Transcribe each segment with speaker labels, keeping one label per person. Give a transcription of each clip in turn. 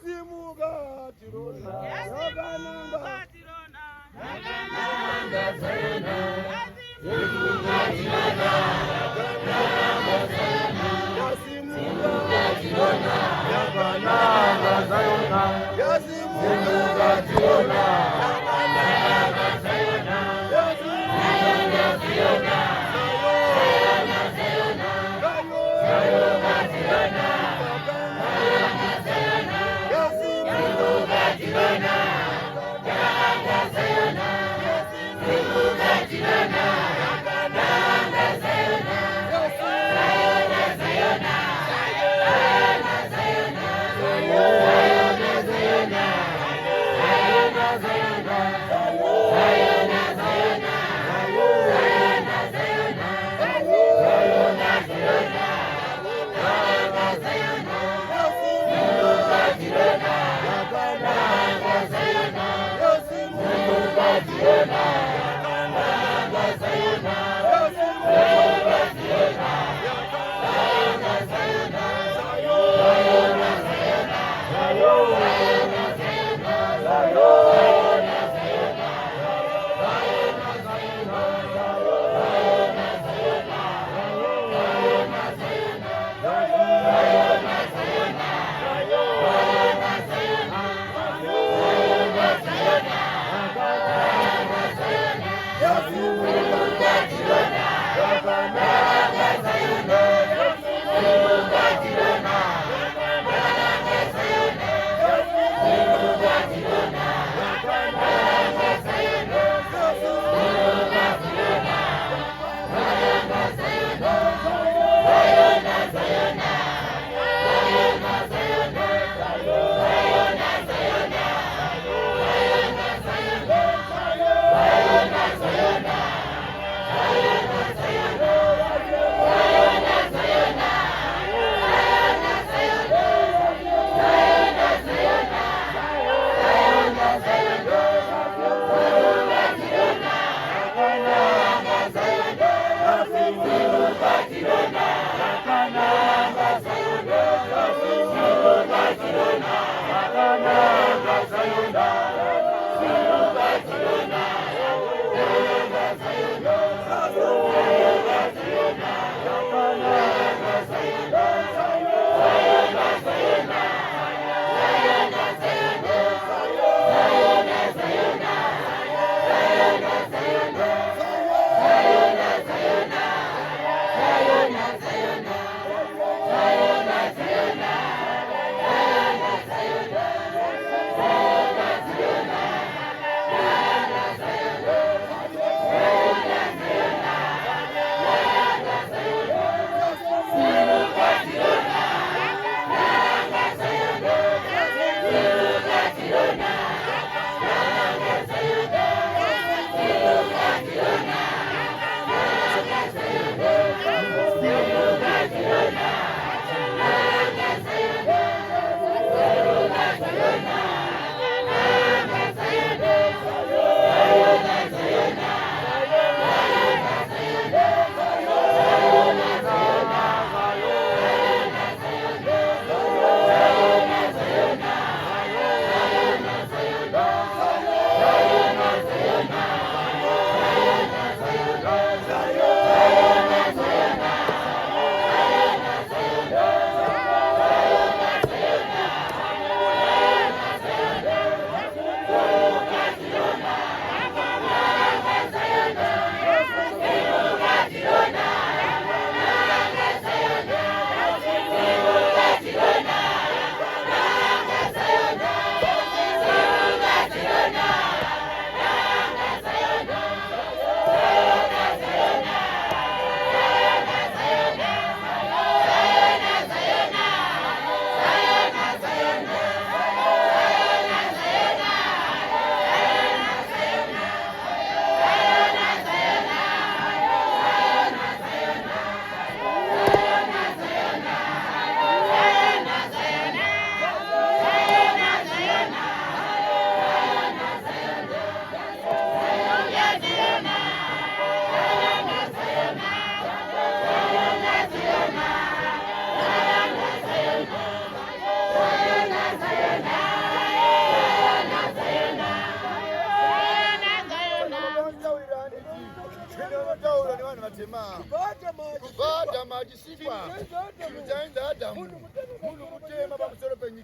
Speaker 1: Yazimuka tirona yakananga Zayona Yazimuka tirona yakananga Zayona Yazimuka tirona yakananga Zayona Yazimuka tirona yakananga Zayona Yazimuka tirona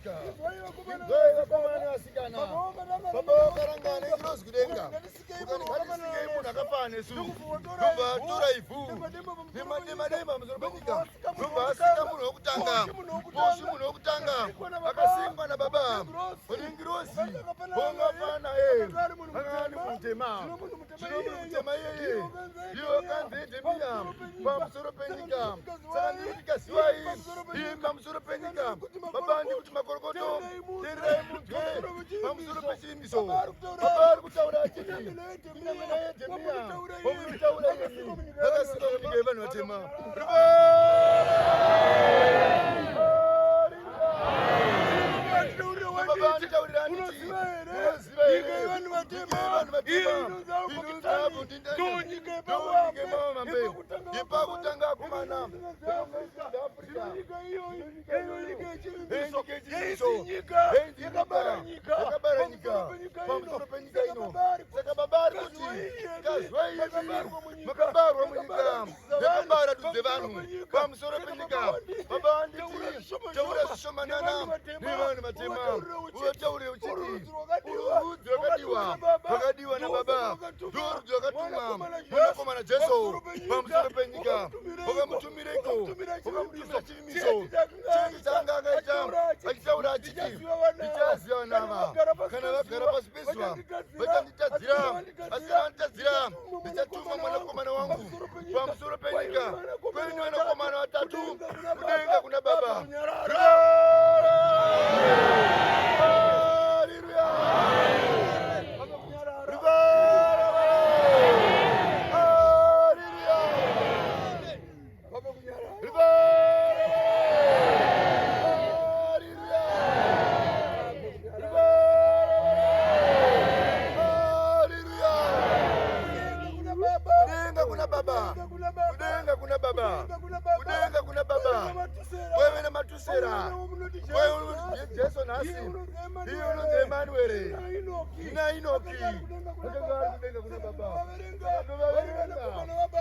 Speaker 1: penyika. Zoe kumani wasikana. Baba karangane kirosi kudenga. Ukani kati munhu akafane su. Baba tora ifu. Dema muzoro penyika. Baba asika munhu wokutanga. Bosi munhu wokutanga. Akasingwa na baba. Oningirosi. Bonga fana Angani mutema. Mutema Iyo kanzete miya. Pamusoro penyika. Saka siwai. Pamusoro penyika. Babandi kuti makorokoto. Terai mutwe. Pamusoro pechimiso. Baba ari kutaura achiti. Inamwete miya. Omutaura yemi. Akasika kuti vanhu vatema. Ipakutanga kumana yakabara nyika pamusoro penyika ino saka babari kuti kazwai makabarwa munyika yakabara tudze vanhu pamusoro penyika baba anditi taura zvishomanana nevanhu vatema utaure uchiti urudzi wakadiwa nababa ndorudzi wakatumwa munakomana Jesu pamusoro penyika wakamutumireko wakamutusa chivimiso chinhu chaanga akaita achitaura achiti ndichaziva nava kana vagara pasi pezuva vachanditadzira asi kana vanditadzira ndichatuma mwanakomana wangu pamusoro penyika kweni vanakomana vatatu kudenga kuna baba. Kudenga kuna baba wewe na matusera wewe Jesu nasi hiyo ndo Emmanuel ina inoki kudenga kuna baba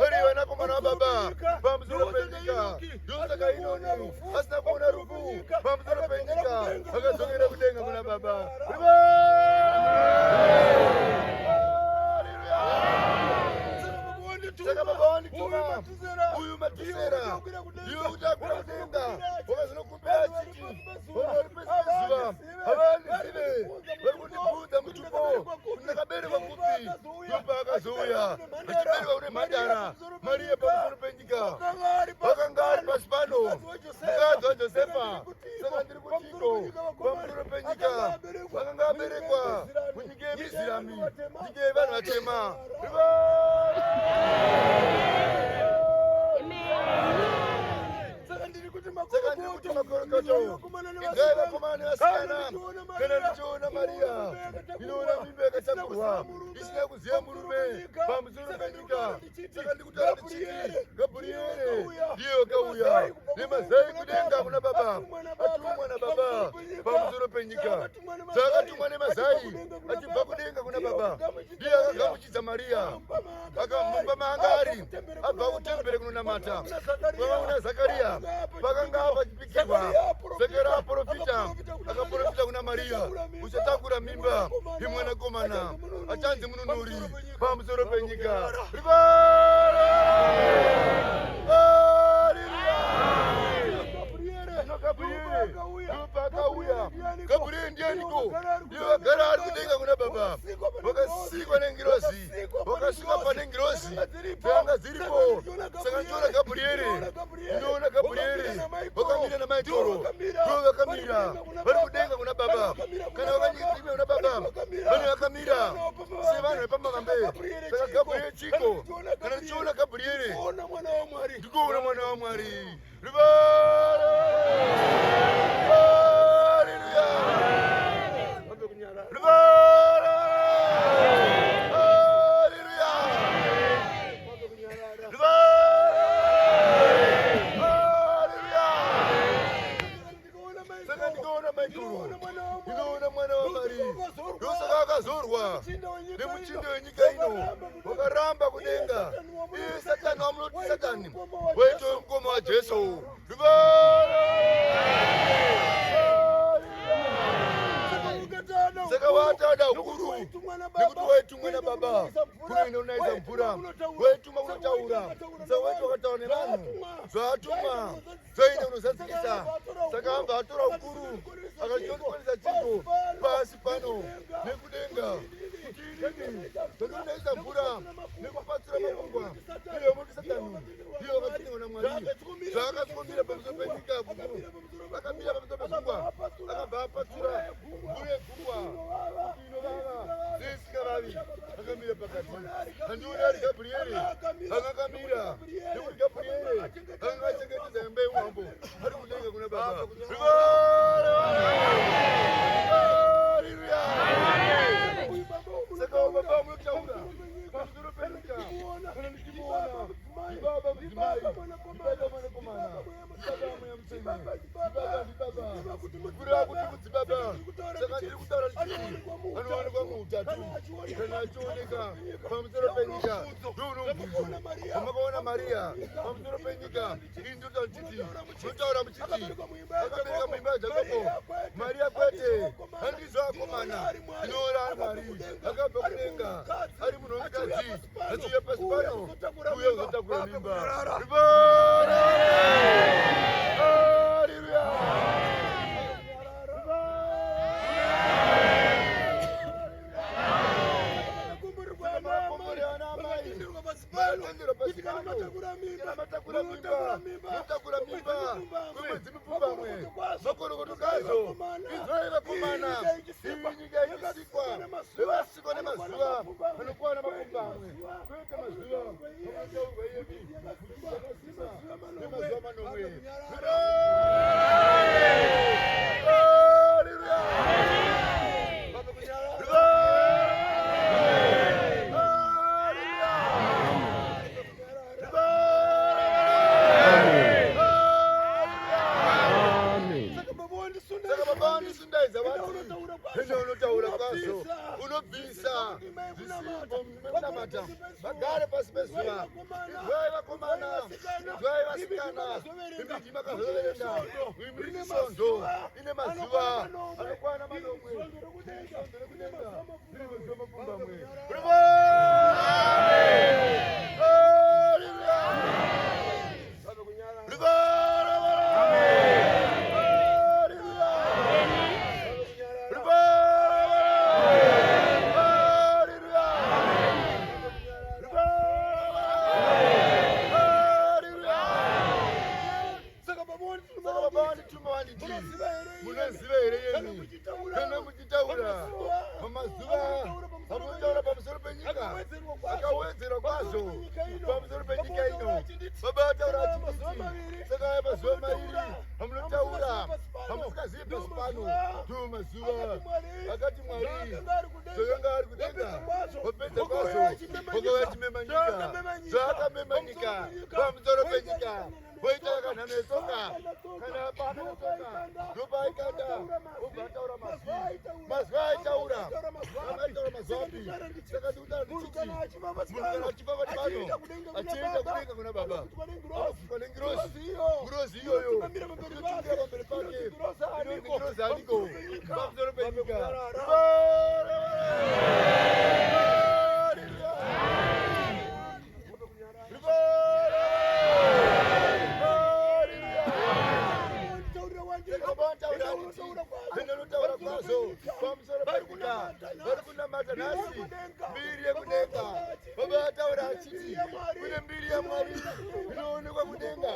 Speaker 1: wewe wanakomana wa baba pamusoro penyika yosaka inoni asina kuona rufu pamusoro penyika akazongera kudenga kuna baba. Saka baba wanituma uyu matusera iwe utakura kudenga wakazinokumbea chiti wanoripesipezuva havanizive varikundibvunza mutupo ndakaberekwa kupi yopa akazouya achiberekwa kune mhandara Mariya pamusoro penyika vakanga ari pasi pano mukadzi waJosefa. Saka ndiri kutiko pamusoro penyika vakanga aberekwa munyika yeMizirami nyika yevanhu vatema. Saka ndiri kuti makorokoto ingai vakomana vasikana kana ndichiona Mariya ndinoona mimba yakatakurwa isina kuziva murume pamusoro penyika. Saka ndikutaura ndichiti Gabhuriere ndiye wakauya nemazai kudenga kuna baba atumwa na baba pamusoro penyika. Saka atumwa nemazai achibva kudenga kuna baba ndiye akagamuchidza Mariya akamumba maanga ari abva kutembere kunonamata kwava kuna Zakariya pakanga pachipikirwa Zakariya aprofita akaprofita kuna Mariya uchatakura mimba yemwanakomana achanzi mununuri pamusoro penyika. Gabhurieri ndianiko iye vagara ari kudenga kuna baba vakasikwa nengirozi vakasvika pane ngirozi dzanga dziripo. Saka ndiona Gabhurieri ndinoona Gabhurieri vakamira namaitoro ndo vakamira vari kudenga kuna baba kana vakanyikime kuna baba vane vakamira sevanhu vepamakambe. Saka Gabhurieri chiko kana ndichiona Gabhurieri ndikoona mwana waMwari. Ndinoona mwana waMwari ndosaka akazorwa nemuchindo wenyika ino wakaramba kudenga. Iye Satani wamunoti Satani waitova mukoma waJesu. ya ukuru nekuti waitumwa nababa kunoenda unaisa mvura waituma kunotaura saka waiti wakataura nevanhu zvaatumwa zvoita kunozadzikisa saka amba atora ukuru akachionekwanisa chipo pasi pano nekudenga kuti unaisa mvura nekupatsira makungwa iyo muti satani iyo akatinwa namwari zvaakakomira pamusoro penyika akamira pamusoro pegungwa akabva apatsura mvura yegungwa kuti inovava zvisingavavi akamira pakati handioni ari Gabrieri anga akamira nekuti Gabrieri anga achengetedza imba yeumambo ari kudenga kuna baba. Saka baba mutaura pamusoro penyika kana ndichimuona ibaba mudzimai ibaba mwanakomana ibaba mweyamuseni ibaba kuri akuti kudzibaba saka ndiri kutaura ndichiti anowanikwa muutatu kana achioneka pamusoro penyika ndounobvunzo amakaona Mariya pamusoro penyika ini ndotaura ndichiti notaura muchiti akabereka muimba yaJakobo Mariya kwete handizvo akomana inoora ari Mwari akabva kudenga ari munhu wemukadzi achiuya pasi pano uye uzotakura mimba. Notakura mimba kwemwedzi mipfumbamwe makorokotokazo izvai vakomana inyika ichisikwa vevasikwa nemazuva anokuva namapfumbamwe kwete mazuva anotaurwa yevi nemazuva manomwe. Unotaura kwazo unobvisa zvisimbo mekunamata vagare pasi pezuva izvai vakomana izvai vasikana imbiti makazoverenda imiri nesondo ine mazuva anokwana manomwe isondo rekudenga riri mazuva mapfumbamwe. Munoziva here yemi kana muchitaura pamazuva amunotaura pamusoro penyika akawedzerwa kwazvo pamusoro penyika ino baba ataura achiti saka mazuva mairi amunotaura hamusingazivi pasi pano ndo mazuva akati Mwari zvakanga ari kudenga wapedza kwazvo wakauya achimema nyika zvaakamema nyika pamusoro penyika voita kanhano yetsoka kana hapana yetsoka ndopaikanda obva ataura mazuva aitaura amaitaura mazuva api saka ndikutaura ndichiti munhu kana achifa pati pano achienda kudenga kuna baba anosvika nengirozi iyoyo inotumira pamberi pake inonzi ngirozi aniko pamusoro penyika. Ndinotaura kwazvo pamusoro penyika vari kunamata nhasi mbiri yekudenga baba ataura achiti kune mbiri yaMwari inoonekwa kudenga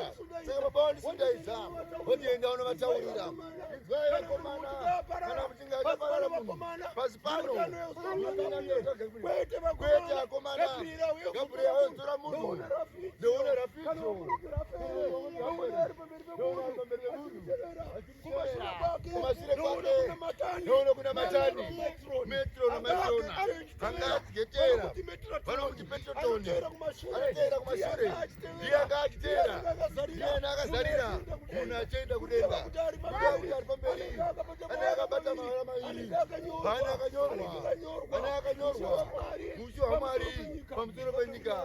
Speaker 1: saka baba vandisundaidza votienda unovataurira inzwai vakomana kana muchinge achaparara munhu pasi pano kwete akomana Gabrieri aodzora munhu ndeune rapidzo kumashure kwake ndono kuna matani metro namatrona anga achigetera vanokuti petrotoni anoteera kumashure ndiye anga achiteera ndiyena akazarira munhu achienda kudenga kuda kuti ari pamberi ane akabata mavara maviri pane akanyorwa musho waMwari pamusoro penyika.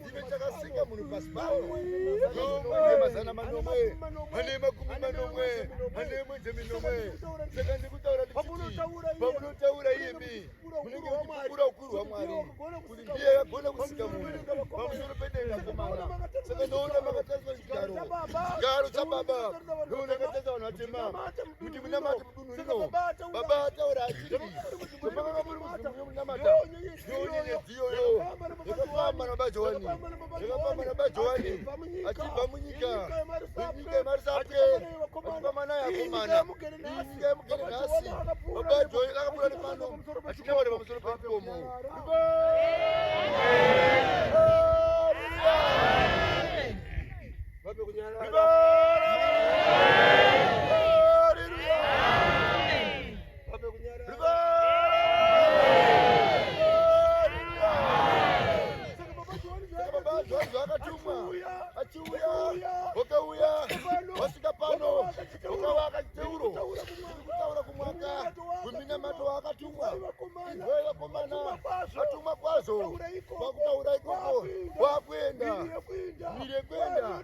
Speaker 1: chine chakasika munhu pasi pano nomwe mazana manomwe ane makumi manomwe ane mwedzi minomwe saka ndikutaura ndichiti pamunotaura imi munenge muchipupura ukuru hwaMwari kuti ndiye agona kusika munhu pamusoro pedenga komana. Saka ndoona makatariswa chigaro chababa ndoona katariswa vanhu vatema kuti munamata mudunhu rino baba ataura achiti topakanga muri muzimu yomunamata ndonyenyedziyoyo yakafamba nabajoani achibva munyika yemarisapwe achifamba naye akomana inyika yemugere nhasi babajoani akapura nepano achinamata pamusoro pepikomo. Wasika pano ukawaka chiteuro kutaura kumwaka kuminamato wakatumwa iwewe komana atumwa kwazo wakutaura ikoko wakuenda mire kwenda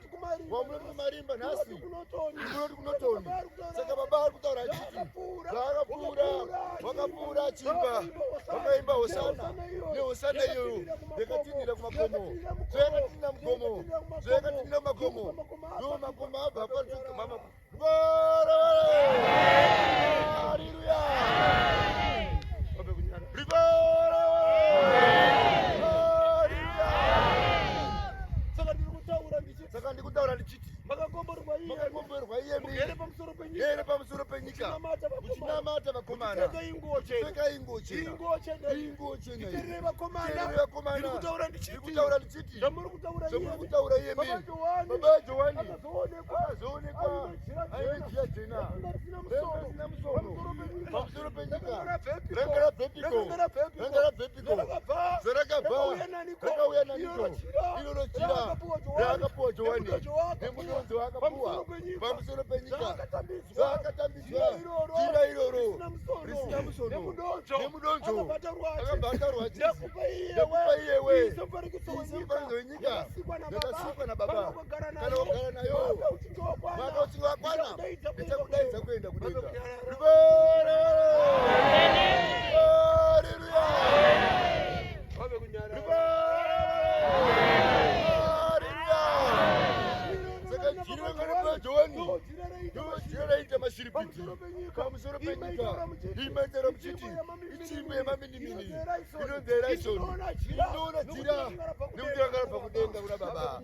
Speaker 1: wamunoti kumarimba nhasi munoti kunotoni. Saka baba ari kutaura achiti zvaakapfuura wakapfuura achimba wakaimba hosana nehosana iyoyo yakatindira kumakomo zvayakatindira mugomo zvayakatindira mumakomo ndo makomo abva patumama. Haleluya. Saka ndikutaura ndichiti makakomborwa iye mugere pamusoro penyika muchinamata vakomana pfeka ingo chena iterere vakomana. Ndikutaura ndichiti zvamuri kutaura iye baba Johani akazoonekwa aine njiya jena risina musono pamusoro penyika ranga rabvepiko zvarakabva rakauya naniko iroro jira raakapuwa Johani nemudonzo akapuwa pamusoro penyika zvaakatambidzwa jira iroro risina musono nemudonzo akabva rwachisi ndakupa iyewe isimufanidzo wenyika ndakasikwa nababa kana wagara nayo mwaka uchinge wakwana ndichakudaidza kuenda kudenga. Jira raita mashiripiti pamusoro penyika imaitara muchiti ichimbo yemaminimini inonzi Eraison inoona jira nekuti rakabva kudenga kuna baba.